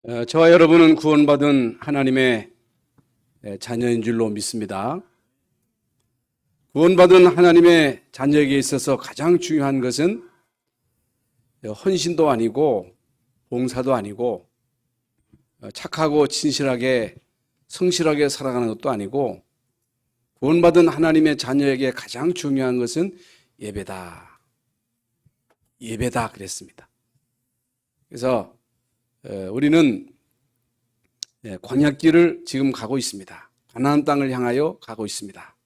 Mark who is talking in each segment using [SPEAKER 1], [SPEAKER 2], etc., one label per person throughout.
[SPEAKER 1] 저와 여러분은 구원받은 하나님의 자녀인 줄로 믿습니다. 구원받은 하나님의 자녀에게 있어서 가장 중요한 것은 헌신도 아니고 봉사도 아니고 착하고 진실하게 성실하게 살아가는 것도 아니고 구원받은 하나님의 자녀에게 가장 중요한 것은 예배다. 예배다 그랬습니다. 그래서 우리는 광야길을 지금 가고 있습니다. 가나안 땅을 향하여 가고 있습니다.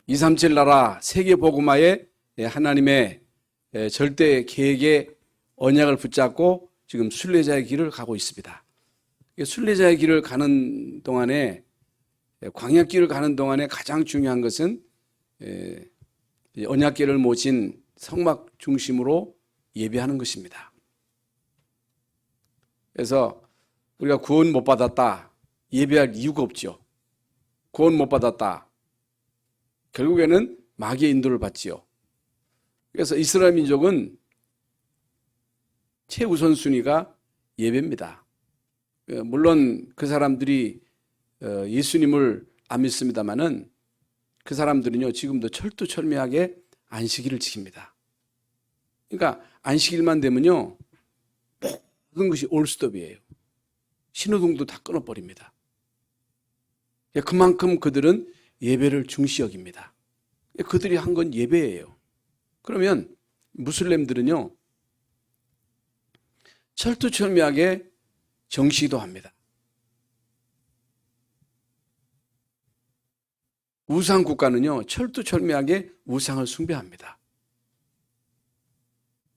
[SPEAKER 1] 237 나라 세계 복음화에 하나님의 절대 계획의 언약을 붙잡고 지금 순례자의 길을 가고 있습니다. 순례자의 길을 가는 동안에 광야길을 가는 동안에 가장 중요한 것은 언약궤를 모신 성막 중심으로 예배하는 것입니다. 그래서 우리가 구원 못 받았다, 예배할 이유가 없죠. 구원 못 받았다, 결국에는 마귀의 인도를 받지요. 그래서 이스라엘 민족은 최우선순위가 예배입니다. 물론 그 사람들이 예수님을 안 믿습니다만은 그 사람들은요 지금도 철두철미하게 안식일을 지킵니다. 그러니까 안식일만 되면요 모든 것이 올스톱이에요. 신호등도 다 끊어버립니다. 그만큼 그들은 예배를 중시 여깁니다. 그들이 한 건 예배예요. 그러면 무슬림들은요 철두철미하게 정시도 합니다. 우상 국가는요 철두철미하게 우상을 숭배합니다.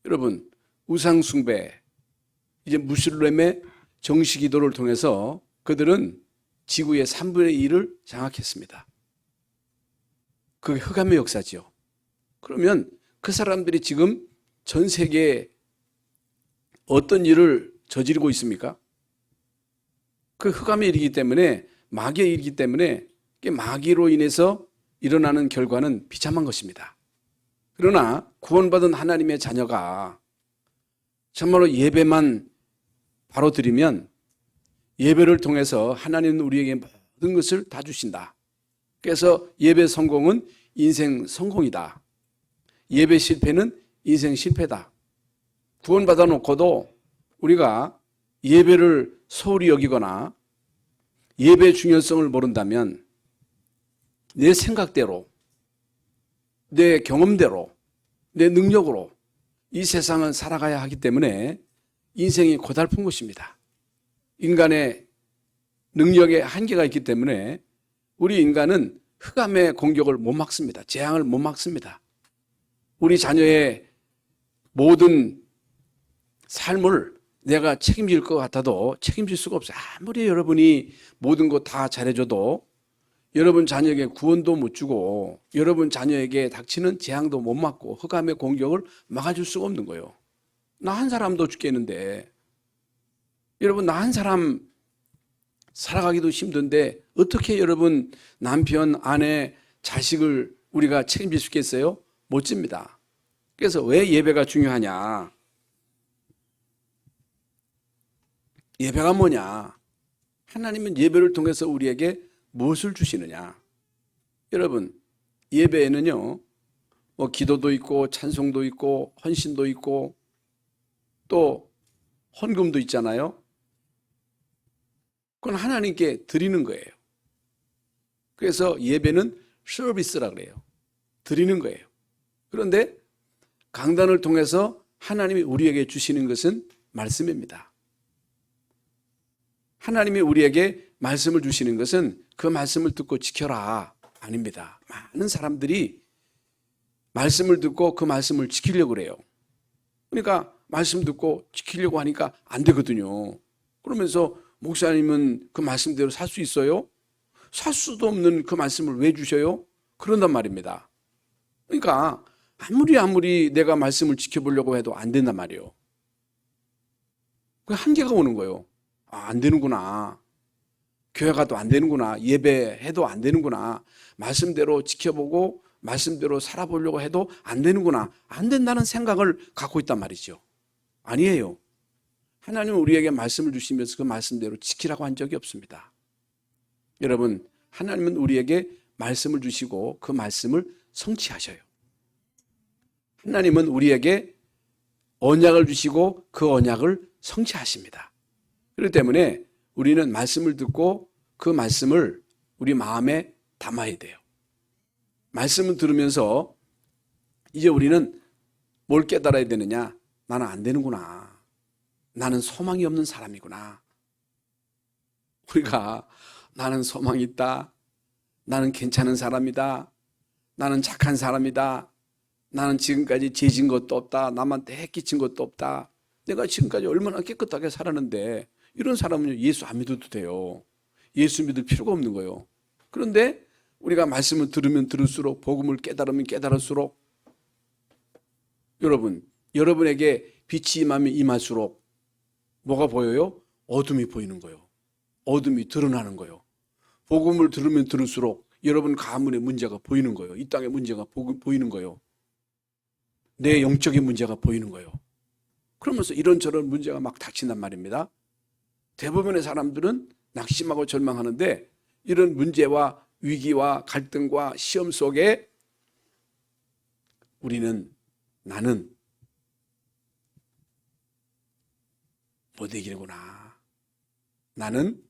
[SPEAKER 1] 여러분 우상 숭배, 이제 무슬림의 정시 기도를 통해서 그들은 지구의 3분의 1을 장악했습니다. 그게 흑암의 역사죠. 그러면 그 사람들이 지금 전 세계에 어떤 일을 저지르고 있습니까? 그 흑암의 일이기 때문에, 마귀의 일이기 때문에 마귀로 인해서 일어나는 결과는 비참한 것입니다. 그러나 구원받은 하나님의 자녀가 정말로 예배만 바로 드리면 예배를 통해서 하나님은 우리에게 모든 것을 다 주신다. 그래서 예배 성공은 인생 성공이다. 예배 실패는 인생 실패다. 구원받아 놓고도 우리가 예배를 소홀히 여기거나 예배의 중요성을 모른다면 내 생각대로, 내 경험대로, 내 능력으로 이 세상은 살아가야 하기 때문에 인생이 고달픈 것입니다. 인간의 능력에 한계가 있기 때문에 우리 인간은 흑암의 공격을 못 막습니다. 재앙을 못 막습니다. 우리 자녀의 모든 삶을 내가 책임질 것 같아도 책임질 수가 없어요. 아무리 여러분이 모든 거 다 잘해줘도 여러분 자녀에게 구원도 못 주고 여러분 자녀에게 닥치는 재앙도 못 막고 흑암의 공격을 막아줄 수가 없는 거예요. 나 한 사람도 죽겠는데, 여러분 나 한 사람 살아가기도 힘든데 어떻게 여러분 남편, 아내, 자식을 우리가 책임질 수 있겠어요? 못 집니다. 그래서 왜 예배가 중요하냐? 예배가 뭐냐? 하나님은 예배를 통해서 우리에게 무엇을 주시느냐? 여러분 예배에는요 기도도 있고 찬송도 있고 헌신도 있고 또 헌금도 있잖아요. 그건 하나님께 드리는 거예요. 그래서 예배는 서비스라 그래요. 드리는 거예요. 그런데 강단을 통해서 하나님이 우리에게 주시는 것은 말씀입니다. 하나님이 우리에게 말씀을 주시는 것은 그 말씀을 듣고 지켜라 아닙니다. 많은 사람들이 말씀을 듣고 그 말씀을 지키려고 그래요. 그러니까 말씀 듣고 지키려고 하니까 안 되거든요. 그러면서 목사님은 그 말씀대로 살 수 있어요? 살 수도 없는 그 말씀을 왜 주셔요? 그런단 말입니다. 그러니까 아무리 내가 말씀을 지켜보려고 해도 안 된단 말이에요. 그 한계가 오는 거예요. 안 되는구나. 교회 가도 안 되는구나. 예배해도 안 되는구나. 말씀대로 지켜보고 말씀대로 살아보려고 해도 안 되는구나. 안 된다는 생각을 갖고 있단 말이죠. 아니에요. 하나님은 우리에게 말씀을 주시면서 그 말씀대로 지키라고 한 적이 없습니다. 여러분, 하나님은 우리에게 말씀을 주시고 그 말씀을 성취하셔요. 하나님은 우리에게 언약을 주시고 그 언약을 성취하십니다. 그렇기 때문에 우리는 말씀을 듣고 그 말씀을 우리 마음에 담아야 돼요. 말씀을 들으면서 이제 우리는 뭘 깨달아야 되느냐? 나는 안 되는구나. 나는 소망이 없는 사람이구나. 우리가 나는 소망이 있다. 나는 괜찮은 사람이다. 나는 착한 사람이다. 나는 지금까지 죄진 것도 없다. 남한테 해 끼친 것도 없다. 내가 지금까지 얼마나 깨끗하게 살았는데 이런 사람은 예수 안 믿어도 돼요. 예수 믿을 필요가 없는 거예요. 그런데 우리가 말씀을 들으면 들을수록 복음을 깨달으면 깨달을수록 여러분에게 빛이 임하면 임할수록 뭐가 보여요? 어둠이 보이는 거예요. 어둠이 드러나는 거예요. 복음을 들으면 들을수록 여러분 가문의 문제가 보이는 거예요. 이 땅의 문제가 보이는 거예요. 내 영적인 문제가 보이는 거예요. 그러면서 이런저런 문제가 막 닥친단 말입니다. 대부분의 사람들은 낙심하고 절망하는데 이런 문제와 위기와 갈등과 시험 속에 나는 못 이기는구나. 나는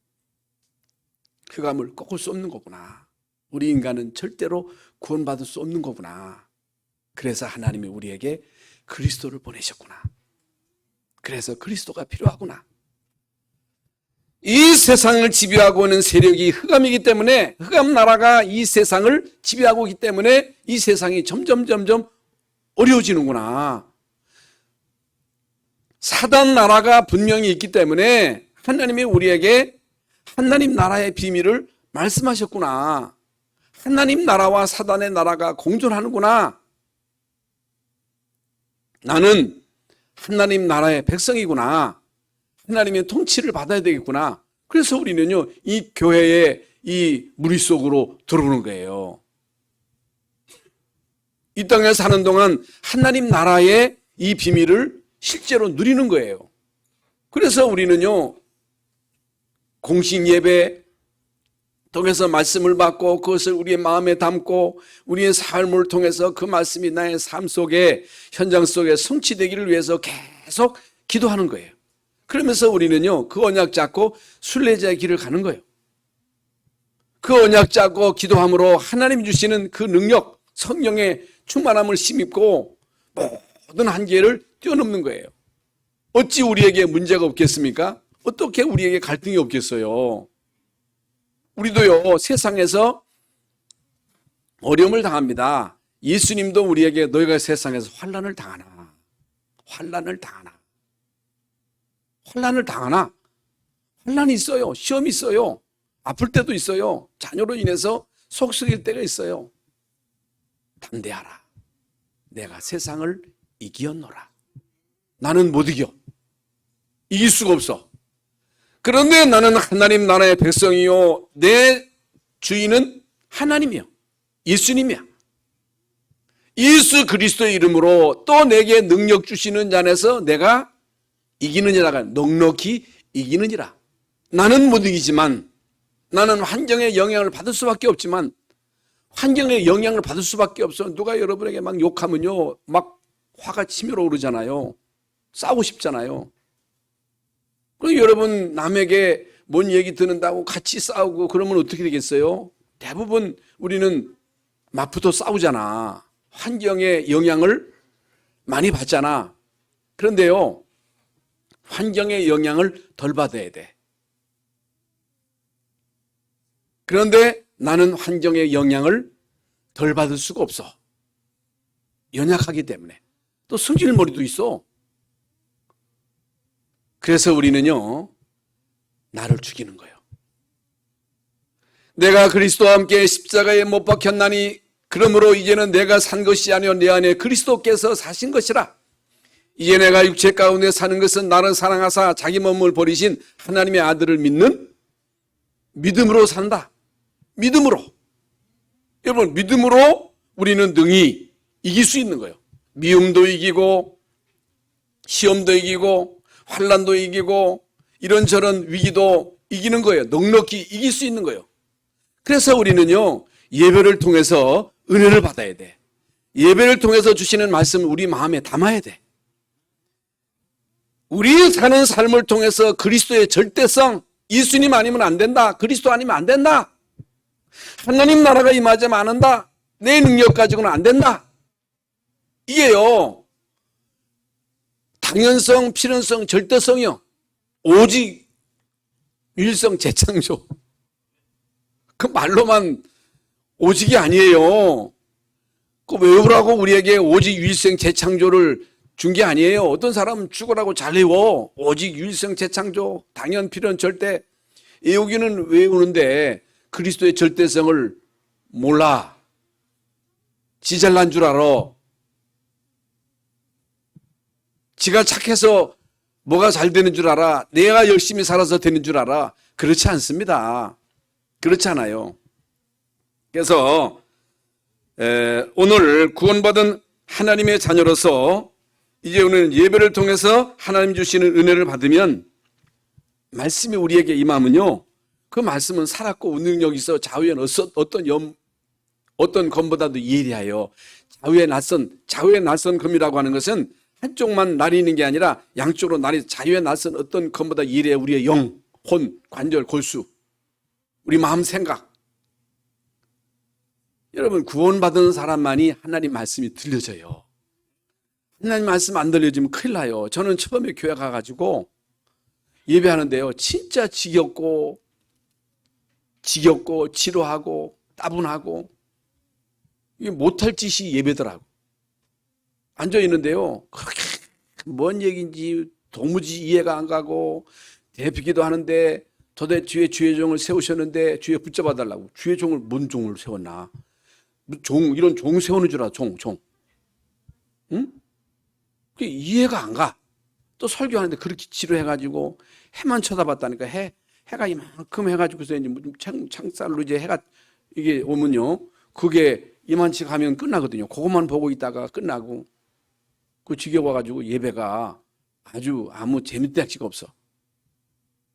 [SPEAKER 1] 흑암을 꺾을 수 없는 거구나. 우리 인간은 절대로 구원받을 수 없는 거구나. 그래서 하나님이 우리에게 그리스도를 보내셨구나. 그래서 그리스도가 필요하구나. 이 세상을 지배하고 있는 세력이 흑암이기 때문에 흑암 나라가 이 세상을 지배하고 있기 때문에 이 세상이 점점 어려워지는구나. 사단 나라가 분명히 있기 때문에 하나님이 우리에게 하나님 나라의 비밀을 말씀하셨구나. 하나님 나라와 사단의 나라가 공존하는구나. 나는 하나님 나라의 백성이구나. 하나님의 통치를 받아야 되겠구나. 그래서 우리는요, 이 교회의 이 무리 속으로 들어오는 거예요. 이 땅에 사는 동안 하나님 나라의 이 비밀을 실제로 누리는 거예요. 그래서 우리는요, 공식 예배 통해서 말씀을 받고 그것을 우리의 마음에 담고 우리의 삶을 통해서 그 말씀이 나의 삶 속에 현장 속에 성취되기를 위해서 계속 기도하는 거예요. 그러면서 우리는요, 그 언약 잡고 순례자의 길을 가는 거예요. 그 언약 잡고 기도함으로 하나님이 주시는 그 능력, 성령의 충만함을 힘입고 모든 한계를 뛰어넘는 거예요. 어찌 우리에게 문제가 없겠습니까? 어떻게 우리에게 갈등이 없겠어요? 우리도요, 세상에서 어려움을 당합니다. 예수님도 우리에게 너희가 세상에서 환난을 당하나? 환난이 있어요. 시험이 있어요. 아플 때도 있어요. 자녀로 인해서 속 썩일 때가 있어요. 담대하라. 내가 세상을 이기었노라. 나는 못 이겨. 이길 수가 없어. 그런데 나는 하나님 나라의 백성이요. 내 주인은 하나님이요. 예수님이야. 예수 그리스도의 이름으로 또 내게 능력 주시는 자 안에서 내가 이기느니라. 넉넉히 이기느니라. 나는 못 이기지만, 나는 환경의 영향을 받을 수밖에 없지만, 환경의 영향을 받을 수밖에 없어. 누가 여러분에게 막 욕하면요, 막 화가 치밀어 오르잖아요. 싸우고 싶잖아요. 그럼 여러분 남에게 뭔 얘기 듣는다고 같이 싸우고 그러면 어떻게 되겠어요? 대부분 우리는 맞붙어 싸우잖아. 환경의 영향을 많이 받잖아. 그런데요, 환경의 영향을 덜 받아야 돼. 그런데 나는 환경의 영향을 덜 받을 수가 없어. 연약하기 때문에. 또 승질머리도 있어. 그래서 우리는요, 나를 죽이는 거예요. 내가 그리스도와 함께 십자가에 못 박혔나니 그러므로 이제는 내가 산 것이 아니요 내 안에 그리스도께서 사신 것이라. 이제 내가 육체 가운데 사는 것은 나를 사랑하사 자기 몸을 버리신 하나님의 아들을 믿는 믿음으로 산다. 믿음으로. 여러분, 믿음으로 우리는 능히 이길 수 있는 거예요. 미움도 이기고 시험도 이기고 환난도 이기고 이런저런 위기도 이기는 거예요. 넉넉히 이길 수 있는 거예요. 그래서 우리는요, 예배를 통해서 은혜를 받아야 돼. 예배를 통해서 주시는 말씀을 우리 마음에 담아야 돼. 우리 사는 삶을 통해서 그리스도의 절대성, 예수님 아니면 안 된다. 그리스도 아니면 안 된다. 하나님 나라가 임하지 않는다. 내 능력 가지고는 안 된다. 이게요, 당연성, 필연성, 절대성이요. 오직 유일성 재창조. 그 말로만 오직이 아니에요. 그 외우라고 우리에게 오직 유일성 재창조를 준 게 아니에요. 어떤 사람은 죽으라고 잘 외워. 오직 유일성 재창조, 당연, 필연, 절대. 외우기는 외우는데 그리스도의 절대성을 몰라. 지 잘난 줄 알아. 지가 착해서 뭐가 잘 되는 줄 알아. 내가 열심히 살아서 되는 줄 알아. 그렇지 않습니다. 그렇지 않아요. 그래서 오늘 구원받은 하나님의 자녀로서 이제 오늘 예배를 통해서 하나님 주시는 은혜를 받으면 말씀이 우리에게 임하면요, 그 말씀은 살았고 능력이 있어 좌우에 어떤 검보다도 예리하여 좌우에 낯선 검이라고 하는 것은 한쪽만 날이 있는 게 아니라 양쪽으로 날이 자유에 낯선 어떤 검보다 예리해. 우리의 영, 혼, 관절, 골수, 우리 마음 생각. 여러분, 구원받은 사람만이 하나님 말씀이 들려져요. 하나님 말씀 안 들려지면 큰일 나요. 저는 처음에 교회 가가지고 예배하는데요, 진짜 지겹고 지루하고 따분하고 이게 못할 짓이 예배더라고. 앉아있는데요, 그렇게 뭔 얘기인지 도무지 이해가 안 가고, 대피기도 하는데 도대체 주의 종을 세우셨는데 주에 붙잡아 달라고. 주의 종을 뭔 종을 세웠나? 이런 종 세우는 줄 알아. 종. 응? 그게 이해가 안 가. 또 설교하는데 그렇게 지루해가지고 해만 쳐다봤다니까. 해가 이만큼 해가지고서 이제 창살로 이제 해가 이게 오면요, 그게 이만치 가면 끝나거든요. 그것만 보고 있다가 끝나고, 그 지겨워가지고 예배가 아주 아무 재밌대가 없어.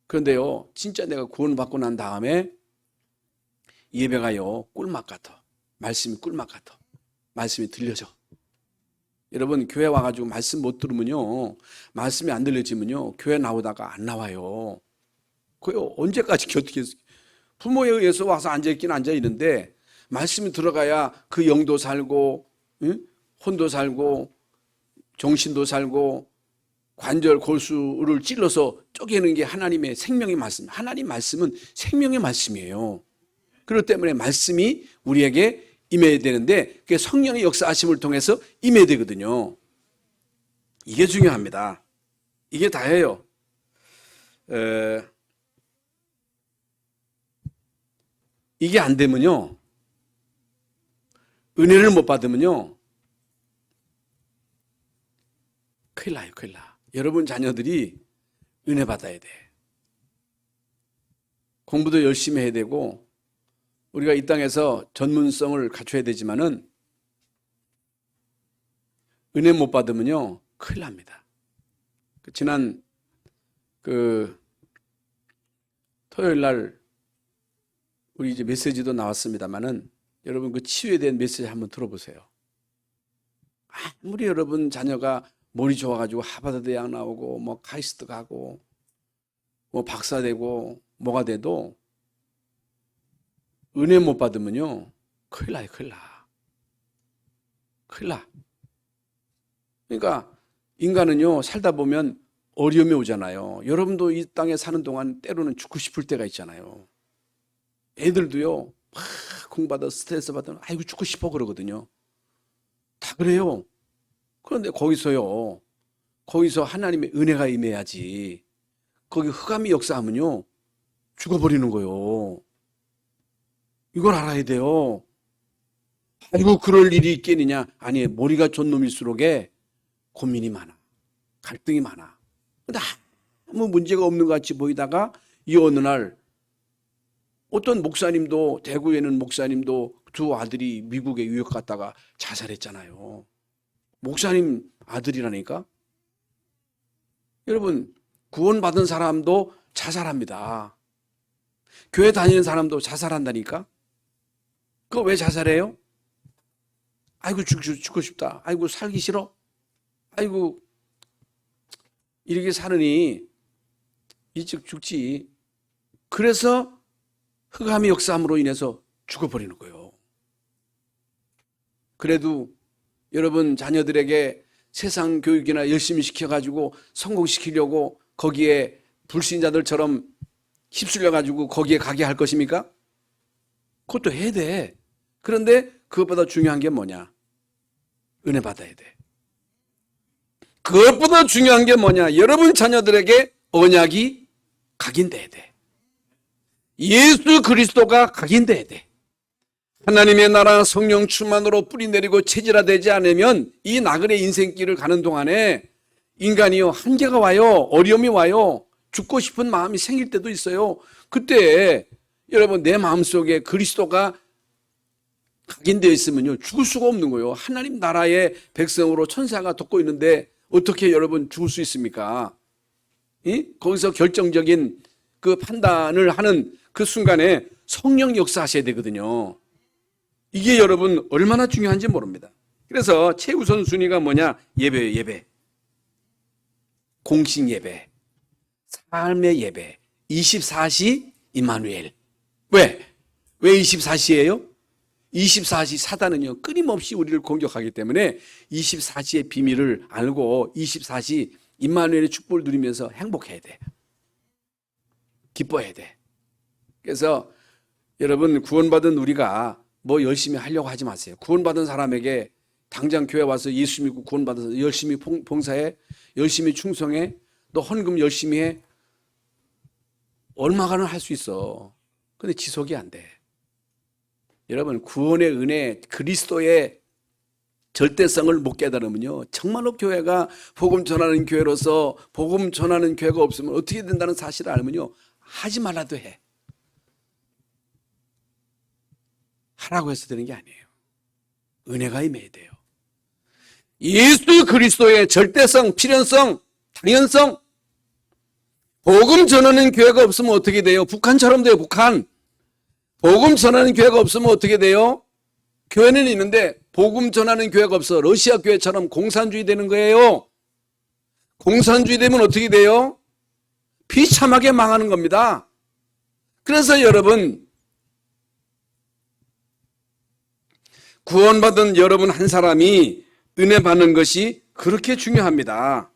[SPEAKER 1] 그런데요, 진짜 내가 구원받고 난 다음에 예배가요, 꿀맛 같아. 말씀이 꿀맛 같아. 말씀이 들려져. 여러분, 교회 와가지고 말씀 못 들으면요, 말씀이 안 들려지면요, 교회 나오다가 안 나와요. 그요, 언제까지 어떻게 부모에 의해서 와서 앉아있긴 앉아있는데 말씀이 들어가야 그 영도 살고, 응? 혼도 살고, 정신도 살고, 관절, 골수를 찔러서 쪼개는 게 하나님의 생명의 말씀. 하나님 말씀은 생명의 말씀이에요. 그렇기 때문에 말씀이 우리에게 임해야 되는데, 그게 성령의 역사하심을 통해서 임해야 되거든요. 이게 중요합니다. 이게 다예요. 이게 안 되면요, 은혜를 못 받으면요, 큰일 나요, 큰일 나. 여러분 자녀들이 은혜 받아야 돼. 공부도 열심히 해야 되고, 우리가 이 땅에서 전문성을 갖춰야 되지만은, 은혜 못 받으면요, 큰일 납니다. 지난 토요일 날 우리 이제 메시지도 나왔습니다만은, 여러분 그 치유에 대한 메시지 한번 들어보세요. 아무리 여러분 자녀가 머리 좋아가지고 하버드 대학 나오고 뭐 카이스트 가고 뭐 박사 되고 뭐가 돼도 은혜 못 받으면요, 큰일 나요, 큰일 나. 큰일 나. 그러니까 인간은요, 살다 보면 어려움이 오잖아요. 여러분도 이 땅에 사는 동안 때로는 죽고 싶을 때가 있잖아요. 애들도요, 막 공부하다 스트레스 받으면 아이고 죽고 싶어 그러거든요. 다 그래요. 그런데 거기서 하나님의 은혜가 임해야지. 거기 흑암이 역사하면요, 죽어버리는 거예요. 이걸 알아야 돼요. 아이고 그럴 일이 있겠느냐. 아니, 머리가 좋은 놈일수록에 고민이 많아. 갈등이 많아. 근데 아무 문제가 없는 것 같이 보이다가 이 어느 날 어떤 목사님도, 대구에 있는 목사님도 두 아들이 미국에 유학 갔다가 자살했잖아요. 목사님 아들이라니까. 여러분, 구원받은 사람도 자살합니다. 교회 다니는 사람도 자살한다니까? 그거 왜 자살해요? 아이고, 죽고 싶다. 아이고, 살기 싫어. 아이고, 이렇게 사느니 일찍 죽지. 그래서 흑암의 역사함으로 인해서 죽어버리는 거예요. 그래도 여러분 자녀들에게 세상 교육이나 열심히 시켜가지고 성공시키려고 거기에 불신자들처럼 휩쓸려가지고 거기에 가게 할 것입니까? 그것도 해야 돼. 그런데 그것보다 중요한 게 뭐냐? 은혜 받아야 돼. 그것보다 중요한 게 뭐냐? 여러분 자녀들에게 언약이 각인돼야 돼. 예수 그리스도가 각인돼야 돼. 하나님의 나라 성령 충만으로 뿌리 내리고 체질화되지 않으면 이 나그네 인생길을 가는 동안에 인간이요 한계가 와요. 어려움이 와요. 죽고 싶은 마음이 생길 때도 있어요. 그때 여러분 내 마음속에 그리스도가 각인되어 있으면요 죽을 수가 없는 거예요. 하나님 나라의 백성으로 천사가 돕고 있는데 어떻게 여러분 죽을 수 있습니까? 거기서 결정적인 그 판단을 하는 그 순간에 성령 역사하셔야 되거든요. 이게 여러분 얼마나 중요한지 모릅니다. 그래서 최우선 순위가 뭐냐? 예배예요. 예배. 공식 예배. 삶의 예배. 24시 임마누엘. 왜? 왜 24시예요? 24시 사단은요 끊임없이 우리를 공격하기 때문에 24시의 비밀을 알고 24시 임마누엘의 축복을 누리면서 행복해야 돼. 기뻐해야 돼. 그래서 여러분 구원받은 우리가 뭐 열심히 하려고 하지 마세요. 구원받은 사람에게 당장 교회 와서 예수 믿고 구원받아서 열심히 봉사해, 열심히 충성해, 너 헌금 열심히 해. 얼마간은 할 수 있어. 근데 지속이 안 돼. 여러분 구원의 은혜, 그리스도의 절대성을 못 깨달으면요 정말로 교회가 복음 전하는 교회로서 복음 전하는 교회가 없으면 어떻게 된다는 사실을 알면요 하지 말라도 해. 하라고 해서 되는 게 아니에요. 은혜가 임해야 돼요. 예수 그리스도의 절대성, 필연성, 당연성. 복음 전하는 교회가 없으면 어떻게 돼요? 북한처럼 돼요. 북한. 복음 전하는 교회가 없으면 어떻게 돼요? 교회는 있는데 복음 전하는 교회가 없어. 러시아 교회처럼 공산주의 되는 거예요. 공산주의 되면 어떻게 돼요? 비참하게 망하는 겁니다. 그래서 여러분 구원받은 여러분 한 사람이 은혜 받는 것이 그렇게 중요합니다.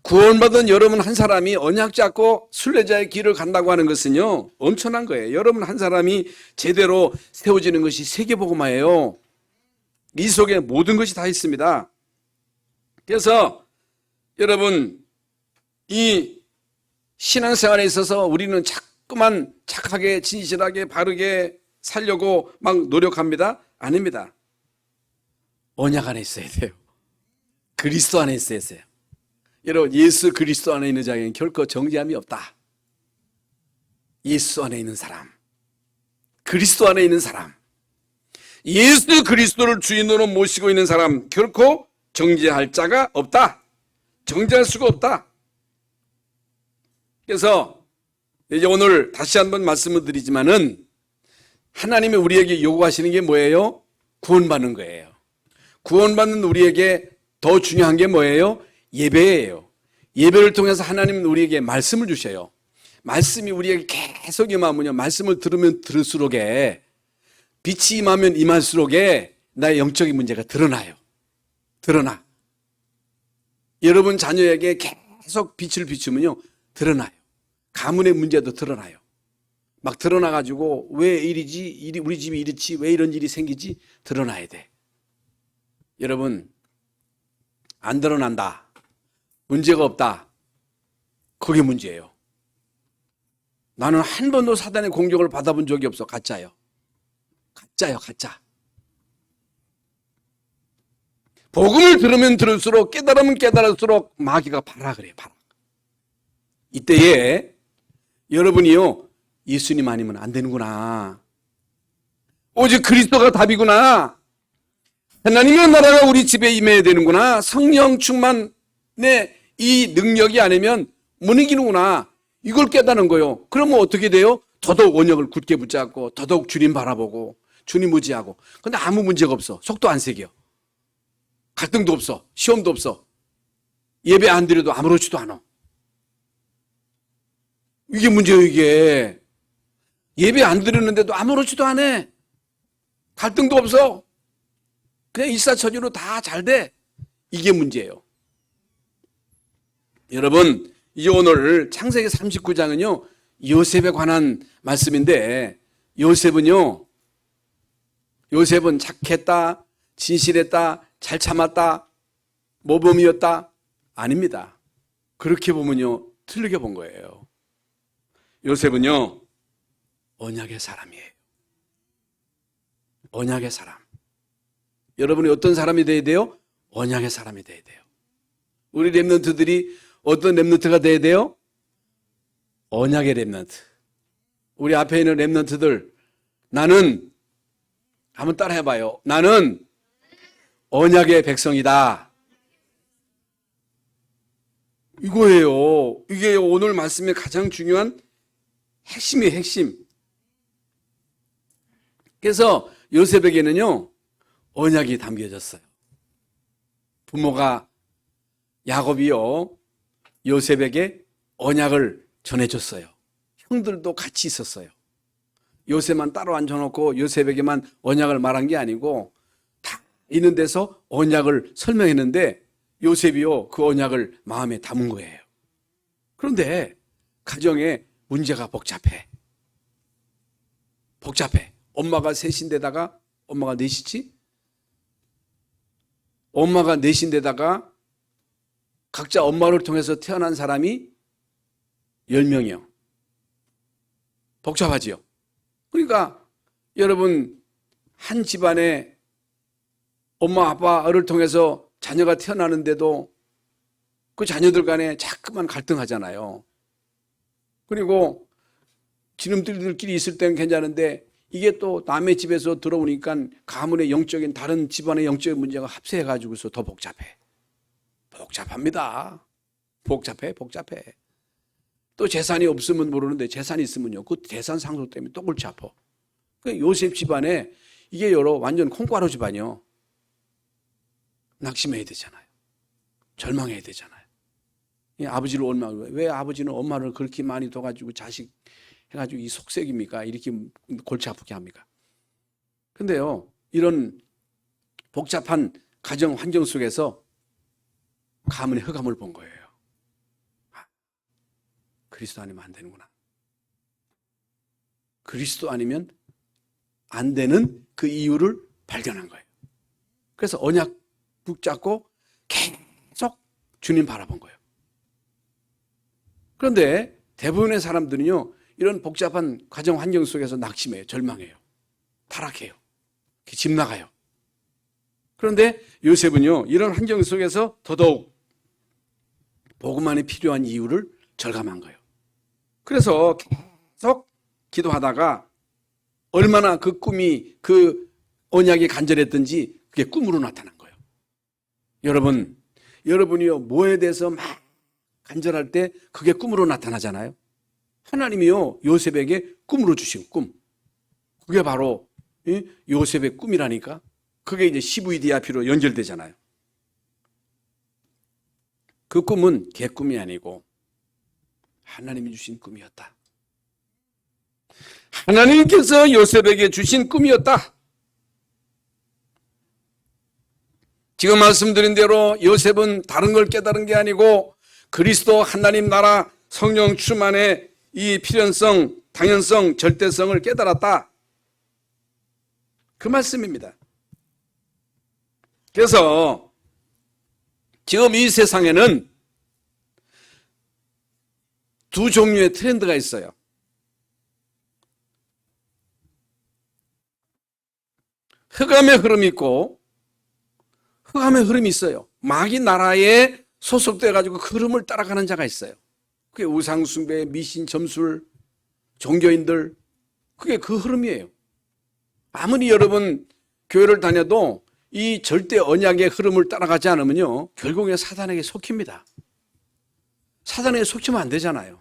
[SPEAKER 1] 구원받은 여러분 한 사람이 언약 잡고 순례자의 길을 간다고 하는 것은요 엄청난 거예요. 여러분 한 사람이 제대로 세워지는 것이 세계복음화예요. 이 속에 모든 것이 다 있습니다. 그래서 여러분 이 신앙생활에 있어서 우리는 자꾸만 착하게 진실하게 바르게 살려고 막 노력합니다. 아닙니다. 언약 안에 있어야 돼요. 그리스도 안에 있어야 돼요. 여러분 예수 그리스도 안에 있는 자에게는 결코 정죄함이 없다. 예수 안에 있는 사람, 그리스도 안에 있는 사람, 예수 그리스도를 주인으로 모시고 있는 사람 결코 정죄할 자가 없다. 정죄할 수가 없다. 그래서 이제 오늘 다시 한번 말씀을 드리지만은 하나님이 우리에게 요구하시는 게 뭐예요? 구원받는 거예요. 구원받는 우리에게 더 중요한 게 뭐예요? 예배예요. 예배를 통해서 하나님은 우리에게 말씀을 주셔요. 말씀이 우리에게 계속 임하면요. 말씀을 들으면 들을수록에 빛이 임하면 임할수록에 나의 영적인 문제가 드러나요. 드러나. 여러분 자녀에게 계속 빛을 비추면요. 드러나요. 가문의 문제도 드러나요. 막 드러나가지고 왜 이리지? 우리 집이 이렇지? 왜 이런 일이 생기지? 드러나야 돼. 여러분 안 드러난다. 문제가 없다. 그게 문제예요. 나는 한 번도 사단의 공격을 받아본 적이 없어. 가짜요. 가짜요. 가짜. 복음을 들으면 들을수록 깨달으면 깨달을수록 마귀가 봐라 그래요. 봐라. 이때에 여러분이요. 예수님 아니면 안 되는구나. 오직 그리스도가 답이구나. 하나님의 나라가 우리 집에 임해야 되는구나. 성령 충만의 이 능력이 아니면 못 이기는구나. 이걸 깨닫는 거예요. 그러면 어떻게 돼요? 더더욱 언약을 굳게 붙잡고 더더욱 주님 바라보고 주님 의지하고. 근데 아무 문제가 없어. 속도 안 새겨. 갈등도 없어. 시험도 없어. 예배 안 드려도 아무렇지도 않아. 이게 문제예요, 이게. 예배 안 드리는데도 아무렇지도 않아. 갈등도 없어. 그냥 일사천리로 다 잘 돼. 이게 문제예요. 여러분, 이제 오늘 창세기 39장은요, 요셉에 관한 말씀인데, 요셉은 착했다, 진실했다, 잘 참았다, 모범이었다? 아닙니다. 그렇게 보면요, 틀리게 본 거예요. 요셉은요, 언약의 사람이에요. 언약의 사람. 여러분이 어떤 사람이 돼야 돼요? 언약의 사람이 돼야 돼요. 우리 렘넌트들이 어떤 렘넌트가 돼야 돼요? 언약의 렘넌트. 우리 앞에 있는 렘넌트들, 나는 한번 따라해봐요. 나는 언약의 백성이다. 이거예요. 이게 오늘 말씀의 가장 중요한 핵심이에요, 핵심. 그래서 요셉에게는요, 언약이 담겨졌어요. 부모가 야곱이요, 요셉에게 언약을 전해줬어요. 형들도 같이 있었어요. 요셉만 따로 앉혀놓고 요셉에게만 언약을 말한 게 아니고 다 있는 데서 언약을 설명했는데 요셉이요, 그 언약을 마음에 담은 거예요. 그런데 가정에 문제가 복잡해. 엄마가 셋인데다가 엄마가 넷이지? 엄마가 넷인데다가 각자 엄마를 통해서 태어난 사람이 10명이요. 복잡하지요. 그러니까 여러분, 한 집안에 엄마 아빠를 통해서 자녀가 태어나는데도 그 자녀들 간에 자꾸만 갈등하잖아요. 그리고 지름들끼리 있을 때는 괜찮은데 이게 또 남의 집에서 들어오니까 가문의 영적인 다른 집안의 영적인 문제가 합세해가지고서 더 복잡해. 복잡합니다. 복잡해. 또 재산이 없으면 모르는데 재산이 있으면요, 그 재산 상속 때문에 또 골치 아파. 요셉 집안에 이게 완전 콩가루 집안이요. 낙심해야 되잖아요. 절망해야 되잖아요. 아버지를 왜 아버지는 엄마를 그렇게 많이 둬가지고 자식 해가지고 이 속색입니까? 이렇게 골치 아프게 합니까? 근데요, 이런 복잡한 가정 환경 속에서 가문의 흑암을 본 거예요. 그리스도 아니면 안 되는구나. 그리스도 아니면 안 되는 그 이유를 발견한 거예요. 그래서 언약 붙잡고 계속 주님 바라본 거예요. 그런데 대부분의 사람들은요, 이런 복잡한 가정 환경 속에서 낙심해요. 절망해요. 타락해요. 집 나가요. 그런데 요셉은요, 이런 환경 속에서 더더욱 복음만이 필요한 이유를 절감한 거예요. 그래서 계속 기도하다가 얼마나 그 꿈이, 그 언약이 간절했던지 그게 꿈으로 나타난 거예요. 여러분이요, 뭐에 대해서 막 간절할 때 그게 꿈으로 나타나잖아요. 하나님이요, 요셉에게 꿈으로 주신 꿈. 그게 바로 요셉의 꿈이라니까. 그게 이제 CVDIP로 연결되잖아요. 그 꿈은 개꿈이 아니고 하나님이 주신 꿈이었다. 하나님께서 요셉에게 주신 꿈이었다. 지금 말씀드린 대로 요셉은 다른 걸 깨달은 게 아니고 그리스도 하나님 나라 성령 충만의 이 필연성, 당연성, 절대성을 깨달았다. 그 말씀입니다. 그래서 지금 이 세상에는 두 종류의 트렌드가 있어요. 흑암의 흐름이 있고 흑암의 흐름이 있어요. 마귀 나라에 소속돼 가지고 그 흐름을 따라가는 자가 있어요. 그게 우상숭배, 미신, 점술, 종교인들, 그게 그 흐름이에요. 아무리 여러분 교회를 다녀도 이 절대 언약의 흐름을 따라가지 않으면요, 결국에 사단에게 속힙니다. 사단에게 속지면 안 되잖아요.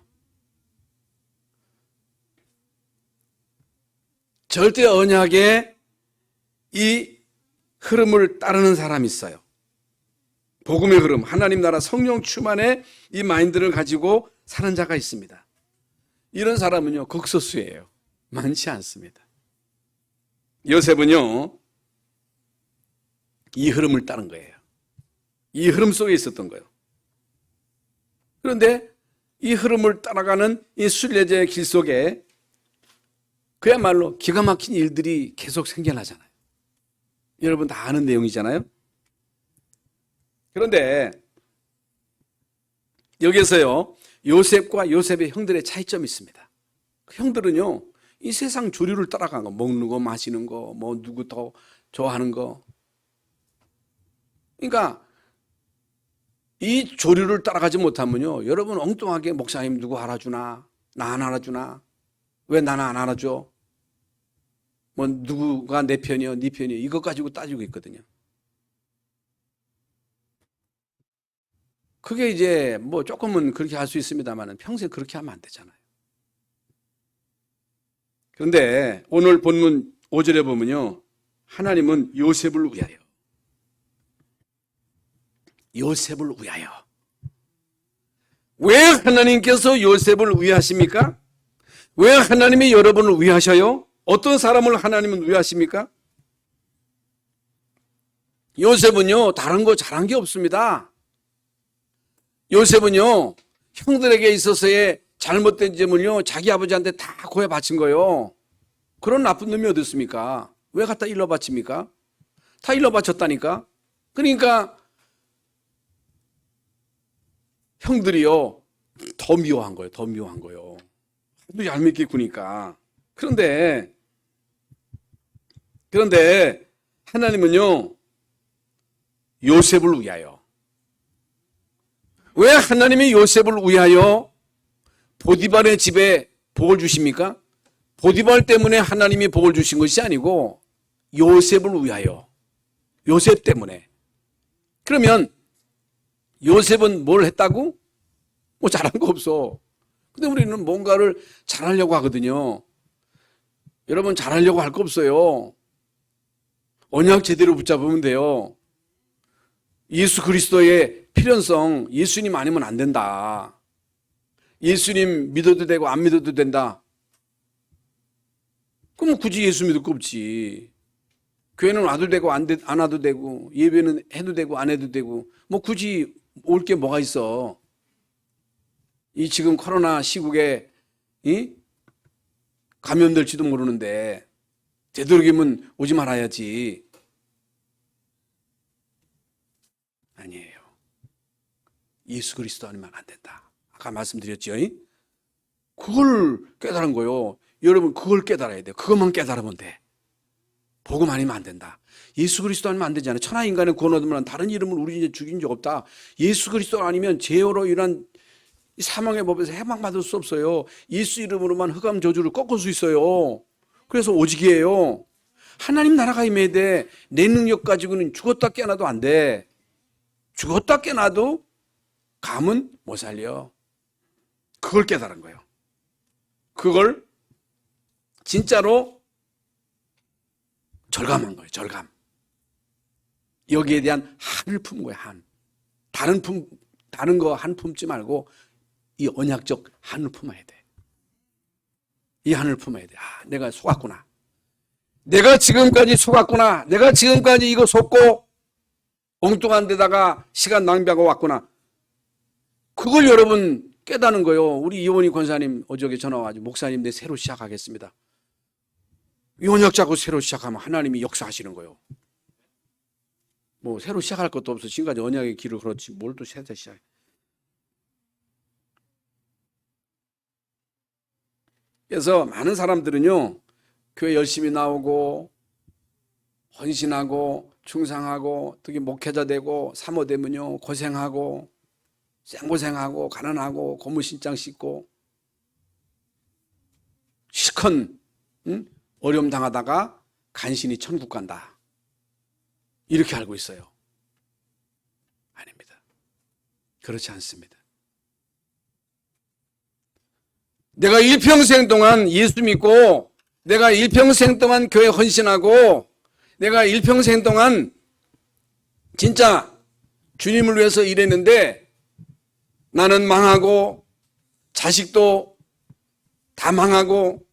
[SPEAKER 1] 절대 언약의 이 흐름을 따르는 사람이 있어요. 복음의 흐름, 하나님 나라 성령 충만의 이 마인드를 가지고 사는 자가 있습니다. 이런 사람은요, 극소수예요. 많지 않습니다. 요셉은요, 이 흐름을 따른 거예요. 이 흐름 속에 있었던 거예요. 그런데 이 흐름을 따라가는 이 순례자의 길 속에 그야말로 기가 막힌 일들이 계속 생겨나잖아요. 여러분 다 아는 내용이잖아요. 그런데 여기서요, 요셉과 요셉의 형들의 차이점이 있습니다. 그 형들은요, 이 세상 조류를 따라간 거, 먹는 거, 마시는 거, 뭐 누구 더 좋아하는 거. 그러니까 이 조류를 따라가지 못하면요, 여러분 엉뚱하게 목사님 누구 알아주나? 나 안 알아주나? 왜 나는 안 알아줘? 뭐 누구가 내 편이요, 네 편이요, 이것 가지고 따지고 있거든요. 그게 이제 뭐 조금은 그렇게 할 수 있습니다만 평생 그렇게 하면 안 되잖아요. 그런데 오늘 본문 5절에 보면요, 하나님은 요셉을 위하여, 요셉을 위하여. 왜 하나님께서 요셉을 위하십니까? 왜 하나님이 여러분을 위하셔요? 어떤 사람을 하나님은 위하십니까? 요셉은요, 다른 거 잘한 게 없습니다. 요셉은요, 형들에게 있어서의 잘못된 점을요, 자기 아버지한테 다 고해 바친 거예요. 그런 나쁜 놈이 어디 있습니까? 왜 갖다 일러 바칩니까? 다 일러 바쳤다니까? 그러니까 형들이요, 더 미워한 거예요. 더 미워한 거예요. 하도 얄밉게 구니까. 그런데 하나님은요, 요셉을 위하여. 왜 하나님이 요셉을 위하여 보디발의 집에 복을 주십니까? 보디발 때문에 하나님이 복을 주신 것이 아니고 요셉을 위하여. 요셉 때문에. 그러면 요셉은 뭘 했다고? 뭐 잘한 거 없어. 근데 우리는 뭔가를 잘하려고 하거든요. 여러분 잘하려고 할 거 없어요. 언약 제대로 붙잡으면 돼요. 예수 그리스도의 필연성, 예수님 아니면 안 된다. 예수님 믿어도 되고 안 믿어도 된다. 그럼 굳이 예수 믿을 거 없지. 교회는 와도 되고 안 와도 되고, 예배는 해도 되고 안 해도 되고, 뭐 굳이 올 게 뭐가 있어. 이 지금 코로나 시국에 감염될지도 모르는데 되도록이면 오지 말아야지. 아니에요. 예수 그리스도 아니면 안 된다. 아까 말씀드렸죠. 그걸 깨달은 거예요. 여러분 그걸 깨달아야 돼요. 그것만 깨달으면 돼. 복음 아니면 안 된다. 예수 그리스도 아니면 안 되잖아요. 천하 인간의 구원 얻으면 다른 이름을 우리 이제 죽인 적 없다. 예수 그리스도 아니면 죄로 인한 사망의 법에서 해방받을 수 없어요. 예수 이름으로만 흑암 저주를 꺾을 수 있어요. 그래서 오직이에요. 하나님 나라가 임해야 돼. 내 능력 가지고는 죽었다 깨어나도 안 돼. 죽었다 깨어나도 감은 못 살려. 그걸 깨달은 거예요. 그걸 진짜로 절감한 거예요. 절감. 여기에 대한 한을 품 거예요. 한. 다른 거 한 품지 말고 이 언약적 한을 품어야 돼. 이 한을 품어야 돼. 아, 내가 속았구나. 내가 지금까지 속았구나. 내가 지금까지 이거 속고 엉뚱한 데다가 시간 낭비하고 왔구나. 그걸 여러분 깨닫는 거예요. 우리 이원희 권사님 어저께 전화 와가지고 목사님 내 새로 시작하겠습니다. 이 언약 잡고 새로 시작하면 하나님이 역사하시는 거예요. 뭐 새로 시작할 것도 없어. 지금까지 언약의 길을 걸었지 뭘 또 새로 시작해. 그래서 많은 사람들은요, 교회 열심히 나오고 헌신하고 충성하고 특히 목회자 되고 사모 되면요 고생하고 생고생하고 가난하고 고무신장 씻고 실컷 어려움 당하다가 간신히 천국 간다. 이렇게 알고 있어요. 아닙니다. 그렇지 않습니다. 내가 일평생 동안 예수 믿고, 내가 일평생 동안 교회 헌신하고, 내가 일평생 동안 진짜 주님을 위해서 일했는데 나는 망하고 자식도 다 망하고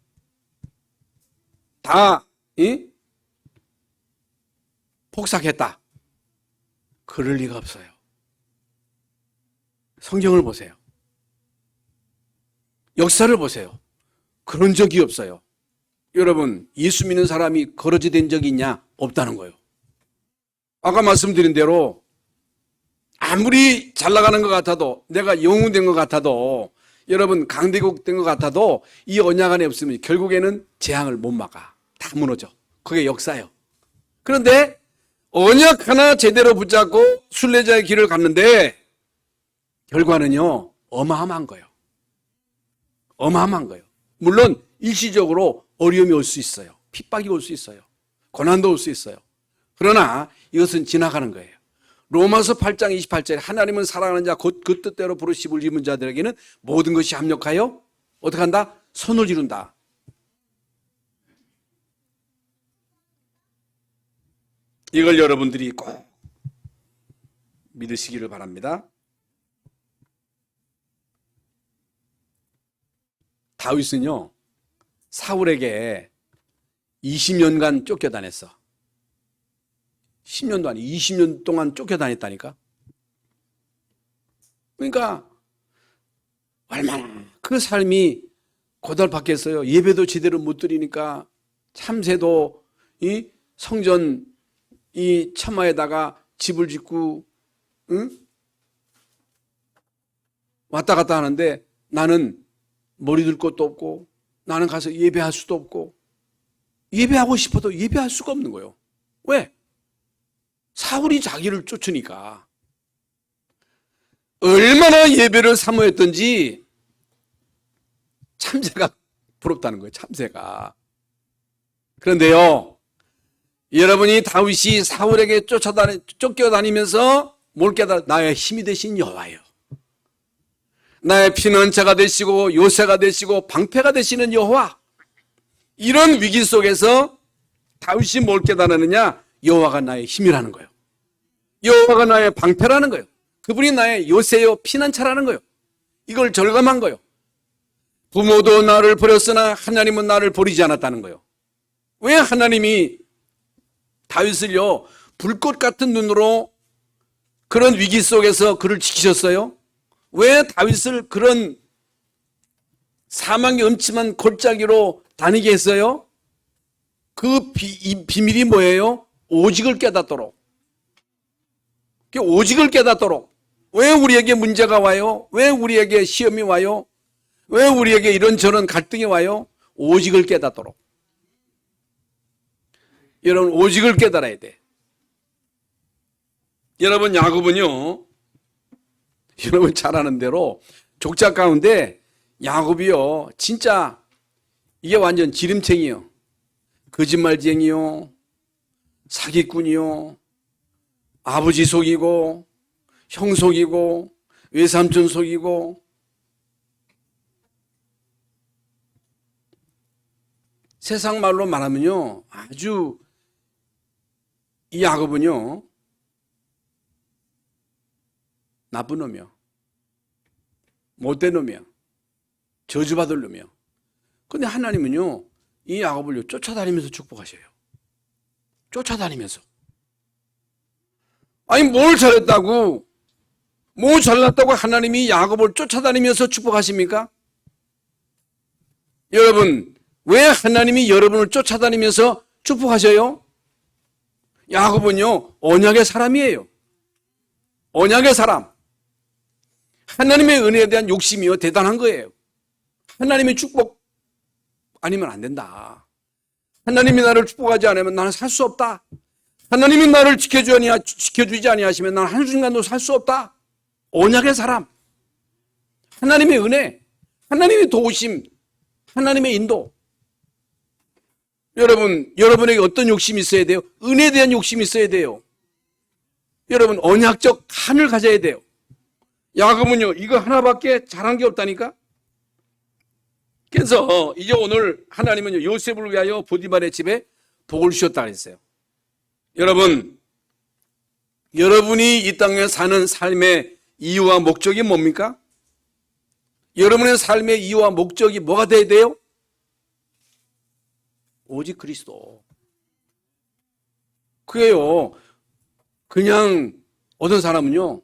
[SPEAKER 1] 다 폭삭했다. 그럴 리가 없어요. 성경을 보세요. 역사를 보세요. 그런 적이 없어요. 여러분, 예수 믿는 사람이 거러지 된 적이 있냐? 없다는 거예요. 아까 말씀드린 대로 아무리 잘 나가는 것 같아도, 내가 영웅 된 것 같아도, 여러분 강대국 된 것 같아도 이 언약 안에 없으면 결국에는 재앙을 못 막아. 다 무너져. 그게 역사예요. 그런데 언약 하나 제대로 붙잡고 순례자의 길을 갔는데 결과는요, 어마어마한 거예요. 어마어마한 거예요. 물론 일시적으로 어려움이 올 수 있어요. 핍박이 올 수 있어요. 고난도 올 수 있어요. 그러나 이것은 지나가는 거예요. 로마서 8장 28절에 하나님은 사랑하는 자 곧 그 뜻대로 부르심을 입은 자들에게는 모든 것이 합력하여 어떻게 한다? 선을 이룬다. 이걸 여러분들이 꼭 믿으시기를 바랍니다. 다윗은요, 사울에게 20년간 쫓겨다녔어. 10년도 아니 20년 동안 쫓겨다녔다니까. 그러니까 얼마나 그 삶이 고달팠겠어요. 예배도 제대로 못 드리니까, 참새도 이 성전 이 처마에다가 집을 짓고 왔다 갔다 하는데 나는 머리 들 것도 없고, 나는 가서 예배할 수도 없고, 예배하고 싶어도 예배할 수가 없는 거예요. 왜? 사울이 자기를 쫓으니까. 얼마나 예배를 사모했던지 참새가 부럽다는 거예요. 참새가. 그런데요, 여러분이 다윗이 사울에게 쫓겨다니면서 뭘 깨달아? 나의 힘이 되신 여호와예요. 나의 피난처가 되시고 요새가 되시고 방패가 되시는 여호와. 이런 위기 속에서 다윗이 뭘 깨달았느냐? 여호와가 나의 힘이라는 거예요. 여호와가 나의 방패라는 거예요. 그분이 나의 요새요 피난처라는 거예요. 이걸 절감한 거예요. 부모도 나를 버렸으나 하나님은 나를 버리지 않았다는 거예요. 왜 하나님이 다윗을요 불꽃 같은 눈으로 그런 위기 속에서 그를 지키셨어요? 왜 다윗을 그런 사망의 음침한 골짜기로 다니게 했어요? 그 비밀이 뭐예요? 오직을 깨닫도록. 오직을 깨닫도록. 왜 우리에게 문제가 와요? 왜 우리에게 시험이 와요? 왜 우리에게 이런저런 갈등이 와요? 오직을 깨닫도록. 여러분, 오직을 깨달아야 돼. 여러분, 야곱은요, 여러분 잘 아는 대로 족작 가운데 야곱이요, 진짜 이게 완전 지름챙이요. 거짓말쟁이요, 사기꾼이요, 아버지 속이고, 형 속이고, 외삼촌 속이고, 세상 말로 말하면요, 아주 이 야곱은요, 나쁜 놈이요, 못된 놈이요, 저주받을 놈이요. 근데 하나님은요, 이 야곱을 쫓아다니면서 축복하셔요. 쫓아다니면서. 아니, 뭘 잘했다고, 뭐 잘났다고 하나님이 야곱을 쫓아다니면서 축복하십니까? 여러분, 왜 하나님이 여러분을 쫓아다니면서 축복하셔요? 야곱은요, 언약의 사람이에요. 언약의 사람. 하나님의 은혜에 대한 욕심이요, 대단한 거예요. 하나님의 축복 아니면 안 된다. 하나님이 나를 축복하지 않으면 나는 살 수 없다. 하나님이 나를 지켜주지 아니하시면 나는 한순간도 살 수 없다. 언약의 사람. 하나님의 은혜, 하나님의 도우심, 하나님의 인도. 여러분, 여러분에게 어떤 욕심이 있어야 돼요? 은혜에 대한 욕심이 있어야 돼요. 여러분, 언약적 한을 가져야 돼요. 야곱은요, 이거 하나밖에 잘한 게 없다니까? 그래서 이제 오늘 하나님은 요셉을 위하여 보디발의 집에 복을 주셨다 그랬어요. 여러분, 여러분이 이 땅에 사는 삶의 이유와 목적이 뭡니까? 여러분의 삶의 이유와 목적이 뭐가 돼야 돼요? 오직 그리스도. 그게요. 그냥 어떤 사람은요,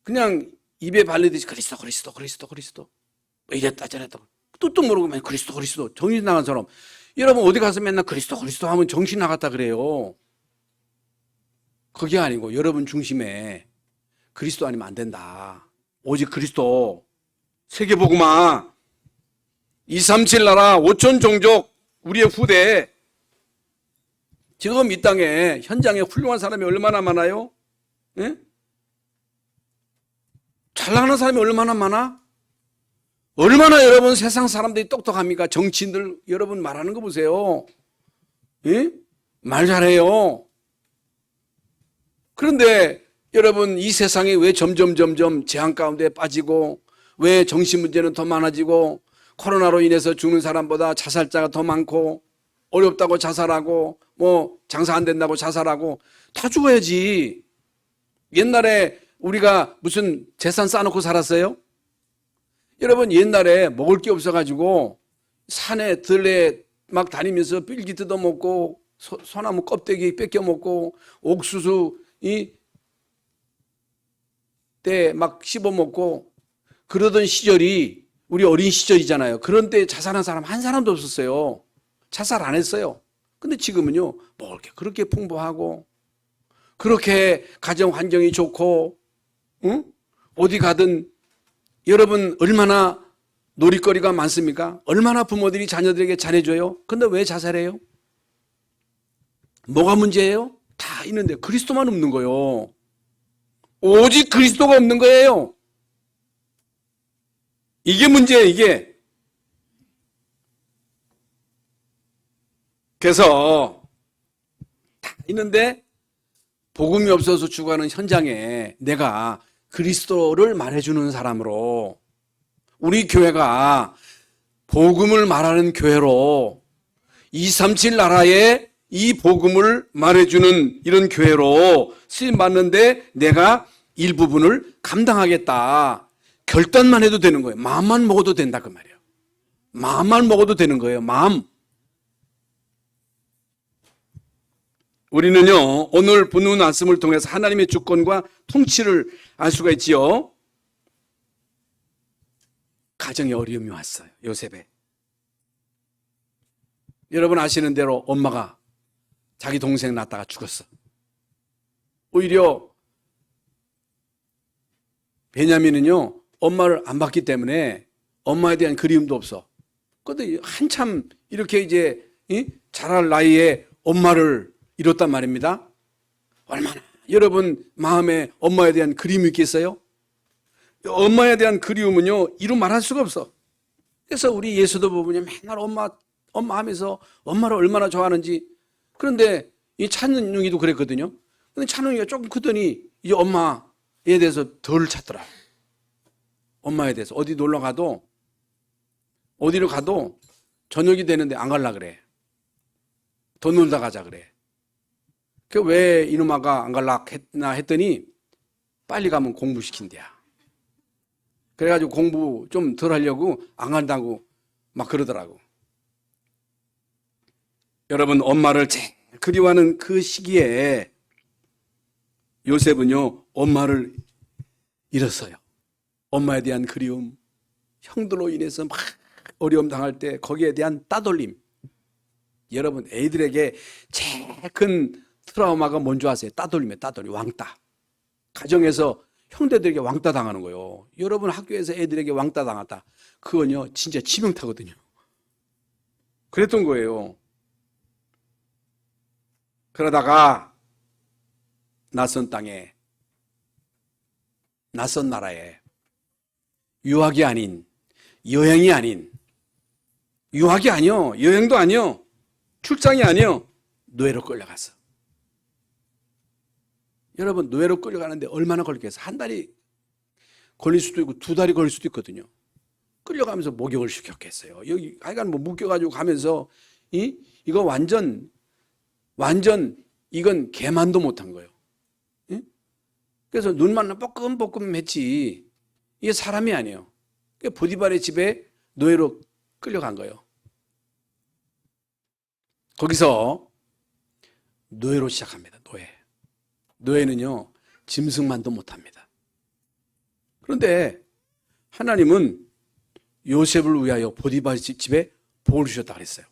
[SPEAKER 1] 그냥 입에 발리듯이 그리스도, 그리스도, 그리스도, 그리스도. 이랬다 저랬다. 뚝뚝 모르고 맨 그리스도, 그리스도. 정신 나간 사람. 여러분 어디 가서 맨날 그리스도, 그리스도 하면 정신 나갔다 그래요. 그게 아니고 여러분 중심에 그리스도 아니면 안 된다. 오직 그리스도. 세계복음화 237 나라 5천 종족 우리의 후대. 지금 이 땅에 현장에 훌륭한 사람이 얼마나 많아요? 예? 잘 나가는 사람이 얼마나 많아? 얼마나 여러분 세상 사람들이 똑똑합니까? 정치인들 여러분 말하는 거 보세요. 예? 말 잘해요. 그런데 여러분 이 세상에 왜 점점 재앙 가운데 빠지고 왜 정신 문제는 더 많아지고 코로나로 인해서 죽는 사람보다 자살자가 더 많고 어렵다고 자살하고 뭐 장사 안 된다고 자살하고 다 죽어야지. 옛날에 우리가 무슨 재산 쌓아놓고 살았어요? 여러분 옛날에 먹을 게 없어가지고 산에 들에 막 다니면서 삘기 뜯어먹고 소나무 껍데기 뺏겨먹고 옥수수 때 막 씹어먹고 그러던 시절이 우리 어린 시절이잖아요. 그런 때 자살한 사람 한 사람도 없었어요. 자살 안 했어요. 근데 지금은요, 먹을 게 그렇게 풍부하고 그렇게 가정 환경이 좋고 응? 어디 가든 여러분 얼마나 놀이거리가 많습니까? 얼마나 부모들이 자녀들에게 잘해줘요? 근데 왜 자살해요? 뭐가 문제예요? 다 있는데 그리스도만 없는 거예요. 오직 그리스도가 없는 거예요. 이게 문제예요, 이게. 그래서 다 있는데 복음이 없어서 죽어가는 현장에 내가 그리스도를 말해주는 사람으로 우리 교회가 복음을 말하는 교회로 237 나라에 이 복음을 말해주는 이런 교회로 쓰임받는데 내가 일부분을 감당하겠다. 결단만 해도 되는 거예요. 마음만 먹어도 된다 그 말이에요. 마음만 먹어도 되는 거예요. 마음. 우리는요 오늘 본문 말씀을 통해서 하나님의 주권과 통치를 알 수가 있지요. 가정에 어려움이 왔어요. 요셉에. 여러분 아시는 대로 엄마가 자기 동생 낳다가 죽었어. 오히려 베냐민은요 엄마를 안 봤기 때문에 엄마에 대한 그리움도 없어. 그런데 한참 이렇게 이제 자랄 나이에 엄마를 잃었단 말입니다. 얼마나 여러분 마음에 엄마에 대한 그리움이 있겠어요? 엄마에 대한 그리움은요 이루 말할 수가 없어. 그래서 우리 예수도 보면 맨날 엄마 하면서 엄마를 얼마나 좋아하는지. 그런데 이 찬웅이도 그랬거든요. 근데 찬웅이가 조금 크더니 이제 엄마에 대해서 덜 찾더라. 엄마에 대해서 어디 놀러 가도 어디로 가도 저녁이 되는데 안 갈라 그래. 더 놀다 가자 그래. 그 왜 이놈아가 안 갈라 했나 했더니 빨리 가면 공부시킨대야. 그래가지고 공부 좀 덜 하려고 안 간다고 막 그러더라고. 여러분 엄마를 제일 그리워하는 그 시기에 요셉은요 엄마를 잃었어요. 엄마에 대한 그리움, 형들로 인해서 막 어려움 당할 때 거기에 대한 따돌림. 여러분 애들에게 제일 큰 트라우마가 뭔지 아세요? 따돌림이에요. 따돌림, 왕따. 가정에서 형제들에게 왕따 당하는 거예요. 여러분 학교에서 애들에게 왕따 당했다. 그건요 진짜 치명타거든요. 그랬던 거예요. 그러다가 낯선 땅에 낯선 나라에 유학이 아닌 여행이 아닌 유학이 아니요 여행도 아니요 출장이 아니요 노예로 끌려갔어. 여러분 노예로 끌려가는데 얼마나 걸리겠어요? 한 달이 걸릴 수도 있고 두 달이 걸릴 수도 있거든요. 끌려가면서 목욕을 시켰겠어요. 여기 하여간 뭐 묶여가지고 가면서 이거 완전 이건 개만도 못한 거예요. 예? 그래서 눈만 뻐끔뻐끔했지 이게 사람이 아니에요. 보디발의 집에 노예로 끌려간 거예요. 거기서 노예로 시작합니다. 노예는요 짐승만도 못합니다. 그런데 하나님은 요셉을 위하여 보디발 집에 복을 주셨다 그랬어요.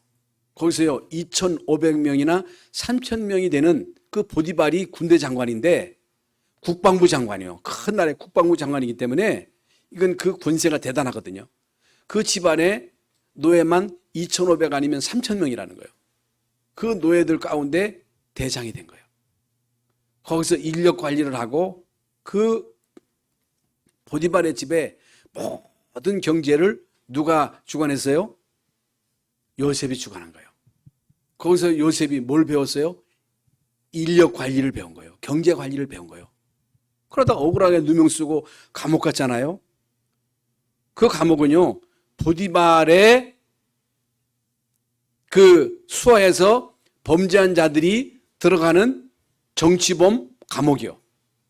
[SPEAKER 1] 거기서요 2,500명이나 3,000명이 되는 그 보디발이 군대 장관인데 국방부 장관이요. 큰 나라의 국방부 장관이기 때문에 이건 그 권세가 대단하거든요. 그 집안에 노예만 2,500 아니면 3,000명이라는 거예요. 그 노예들 가운데 대장이 된 거예요. 거기서 인력 관리를 하고 그 보디발의 집에 모든 경제를 누가 주관했어요? 요셉이 주관한 거예요. 거기서 요셉이 뭘 배웠어요? 인력 관리를 배운 거예요. 경제 관리를 배운 거예요. 그러다 억울하게 누명 쓰고 감옥 갔잖아요. 그 감옥은요 보디발의 그 수하에서 범죄한 자들이 들어가는 정치범 감옥이요.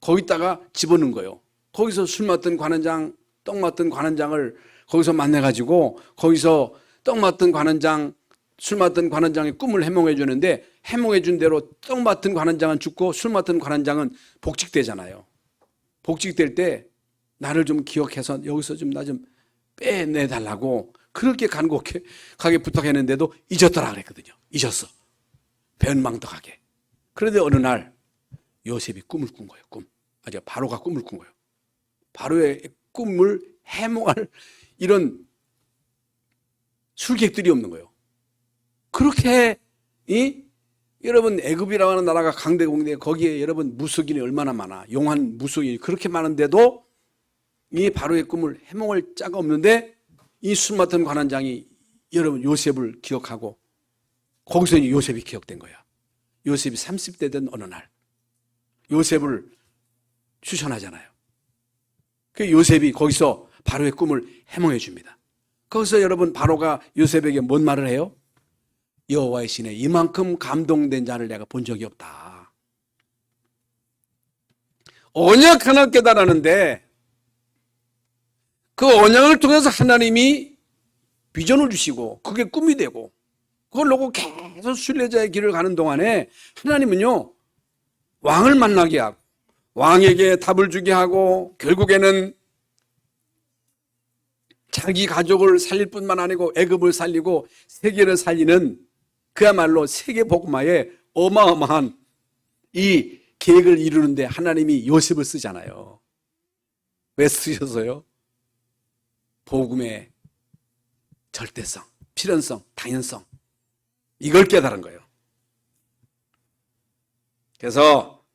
[SPEAKER 1] 거기다가 집어넣은 거예요. 거기서 술 맡던 관원장, 떡 맡던 관원장을 거기서 만나가지고 거기서 떡 맡던 관원장, 술 맡던 관원장의 꿈을 해몽해 주는데 해몽해 준 대로 떡 맡은 관원장은 죽고 술 맡은 관원장은 복직되잖아요. 복직될 때 나를 좀 기억해서 여기서 좀 나 좀 빼내달라고 그렇게 간곡하게 부탁했는데도 잊었더라 그랬거든요. 잊었어. 변망덕하게. 그런데 어느 날 요셉이 꿈을 꾼 거예요. 바로가 꿈을 꾼 거예요. 바로의 꿈을 해몽할 이런 술객들이 없는 거예요. 그렇게 여러분 애굽이라고 하는 나라가 강대공대 거기에 여러분 무속인이 얼마나 많아. 용한 무속인이 그렇게 많은데도 이 바로의 꿈을 해몽할 자가 없는데 이 술 맡은 관원장이 여러분 요셉을 기억하고 거기서 요셉이 기억된 거야. 요셉이 30대 된 어느 날 요셉을 추천하잖아요. 그 요셉이 거기서 바로의 꿈을 해몽해 줍니다. 거기서 여러분 바로가 요셉에게 뭔 말을 해요? 여호와의 신에 이만큼 감동된 자를 내가 본 적이 없다. 언약 하나 깨달았는데 그 언약을 통해서 하나님이 비전을 주시고 그게 꿈이 되고 그걸 놓고 계속 순례자의 길을 가는 동안에 하나님은요 왕을 만나게 하고 왕에게 답을 주게 하고 결국에는 자기 가족을 살릴 뿐만 아니고 애굽을 살리고 세계를 살리는 그야말로 세계복음화의 어마어마한 이 계획을 이루는데 하나님이 요셉을 쓰잖아요. 왜 쓰셨어요? 복음의 절대성, 필연성, 당연성 이걸 깨달은 거예요. 그래서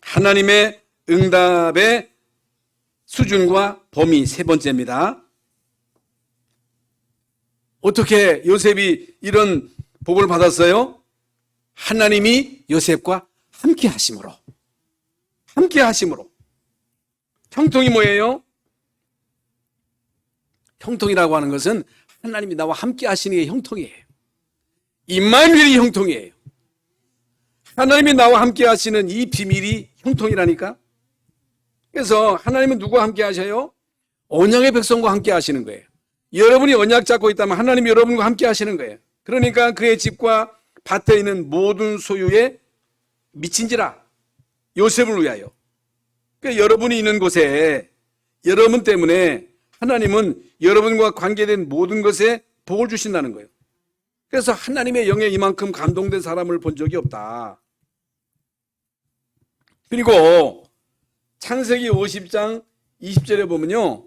[SPEAKER 1] 하나님의 응답의 수준과 범위 세 번째입니다. 어떻게 요셉이 이런 복을 받았어요? 하나님이 요셉과 함께 하심으로. 형통이 뭐예요? 형통이라고 하는 것은 하나님이 나와 함께 하시는 게 형통이에요. 임마누엘이 형통이에요. 하나님이 나와 함께 하시는 이 비밀이 형통이라니까. 그래서 하나님은 누구와 함께 하셔요? 언약의 백성과 함께 하시는 거예요. 여러분이 언약 잡고 있다면 하나님이 여러분과 함께 하시는 거예요. 그러니까 그의 집과 밭에 있는 모든 소유에 미친지라 요셉을 위하여. 그러니까 여러분이 있는 곳에 여러분 때문에 하나님은 여러분과 관계된 모든 것에 복을 주신다는 거예요. 그래서 하나님의 영에 이만큼 감동된 사람을 본 적이 없다. 그리고 창세기 50장 20절에 보면요.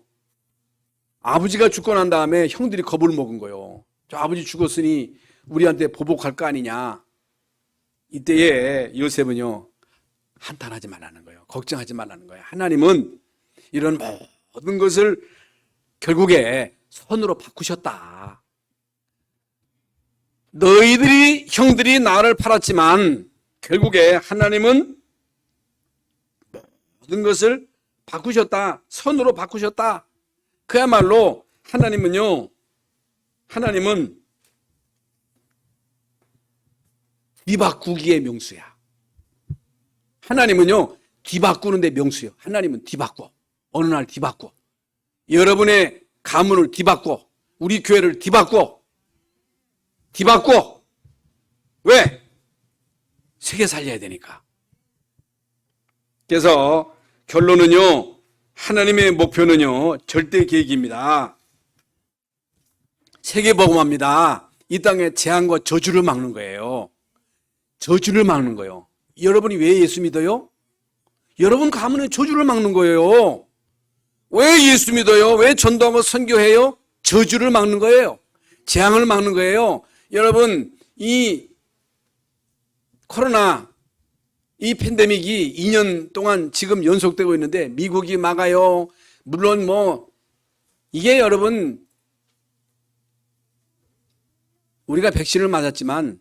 [SPEAKER 1] 아버지가 죽고 난 다음에 형들이 겁을 먹은 거예요. 저 아버지 죽었으니 우리한테 보복할 거 아니냐. 이때에 요셉은요. 한탄하지 말라는 거예요. 걱정하지 말라는 거예요. 하나님은 이런 모든 것을 결국에 선으로 바꾸셨다. 너희들이 형들이 나를 팔았지만 결국에 하나님은 모든 것을 바꾸셨다. 선으로 바꾸셨다. 그야말로 하나님은 뒤바꾸기의 명수야. 하나님은요, 뒤바꾸는데 명수요. 하나님은 뒤바꿔. 어느 날 뒤바꿔. 여러분의 가문을 뒤바꿔. 우리 교회를 뒤바꿔. 왜? 세계 살려야 되니까. 그래서 결론은요, 하나님의 목표는요, 절대 계획입니다. 세계복음화입니다. 이 땅의 재앙과 저주를 막는 거예요. 저주를 막는 거예요. 여러분이 왜 예수 믿어요? 여러분 가문의 저주를 막는 거예요. 왜 예수 믿어요? 왜 전도하고 선교해요? 저주를 막는 거예요. 재앙을 막는 거예요. 여러분, 이 코로나, 이 팬데믹이 2년 동안 지금 연속되고 있는데 미국이 막아요. 물론 이게 여러분, 우리가 백신을 맞았지만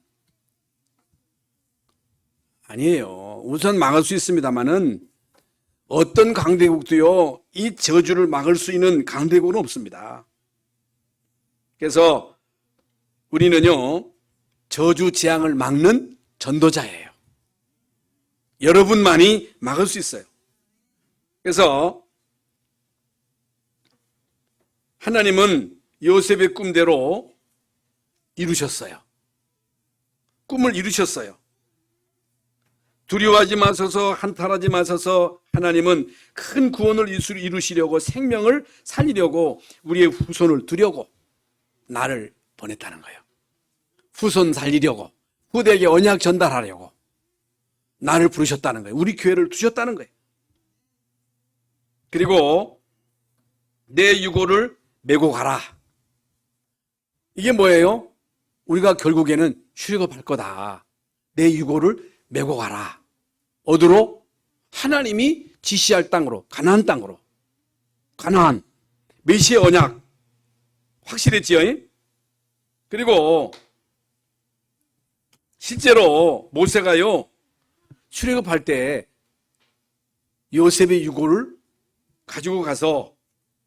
[SPEAKER 1] 아니에요. 우선 막을 수 있습니다만은 어떤 강대국도요, 이 저주를 막을 수 있는 강대국은 없습니다. 그래서 우리는요, 저주 재앙을 막는 전도자예요. 여러분만이 막을 수 있어요. 그래서 하나님은 요셉의 꿈대로 이루셨어요. 꿈을 이루셨어요. 두려워하지 마소서, 한탄하지 마소서. 하나님은 큰 구원을 이루시려고, 생명을 살리려고, 우리의 후손을 두려고 나를 보냈다는 거예요. 후손 살리려고, 후대에게 언약 전달하려고 나를 부르셨다는 거예요. 우리 교회를 두셨다는 거예요. 그리고 내 유고를 메고 가라. 이게 뭐예요? 우리가 결국에는 출애굽할 거다. 내 유고를 메고 가라. 어디로? 하나님이 지시할 땅으로, 가나안 땅으로. 가나안, 메시의 언약 확실했지요? 그리고 실제로 모세가요, 출애굽할 때 요셉의 유고를 가지고 가서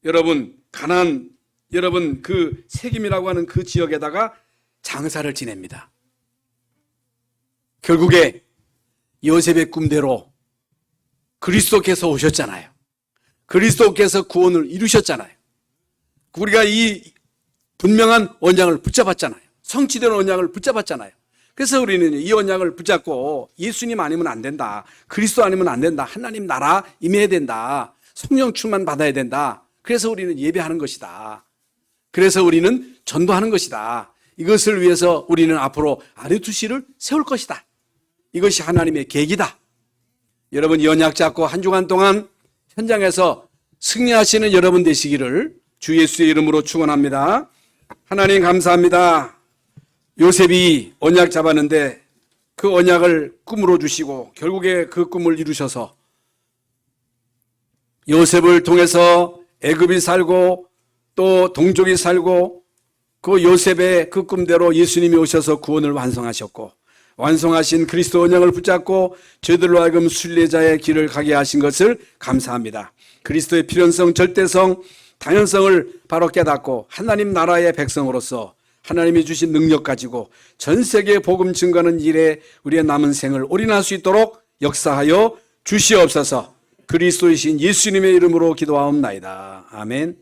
[SPEAKER 1] 여러분 가나안, 여러분 그 세김이라고 하는 그 지역에다가 장사를 지냅니다. 결국에 요셉의 꿈대로 그리스도께서 오셨잖아요. 그리스도께서 구원을 이루셨잖아요. 우리가 이 분명한 언약을 붙잡았잖아요. 성취된 언약을 붙잡았잖아요. 그래서 우리는 이 언약을 붙잡고 예수님 아니면 안 된다. 그리스도 아니면 안 된다. 하나님 나라 임해야 된다. 성령 충만 받아야 된다. 그래서 우리는 예배하는 것이다. 그래서 우리는 전도하는 것이다. 이것을 위해서 우리는 앞으로 아르투시를 세울 것이다. 이것이 하나님의 계획이다. 여러분 이 언약 잡고 한 주간 동안 현장에서 승리하시는 여러분 되시기를 주 예수의 이름으로 축원합니다. 하나님 감사합니다. 요셉이 언약 잡았는데 그 언약을 꿈으로 주시고 결국에 그 꿈을 이루셔서 요셉을 통해서 애굽이 살고 또 동족이 살고 그 요셉의 그 꿈대로 예수님이 오셔서 구원을 완성하셨고 완성하신 그리스도 언약을 붙잡고 저희들로 하여금 순례자의 길을 가게 하신 것을 감사합니다. 그리스도의 필연성, 절대성, 당연성을 바로 깨닫고 하나님 나라의 백성으로서 하나님이 주신 능력 가지고 전 세계 복음 증거하는 일에 우리의 남은 생을 올인할 수 있도록 역사하여 주시옵소서. 그리스도이신 예수님의 이름으로 기도하옵나이다. 아멘.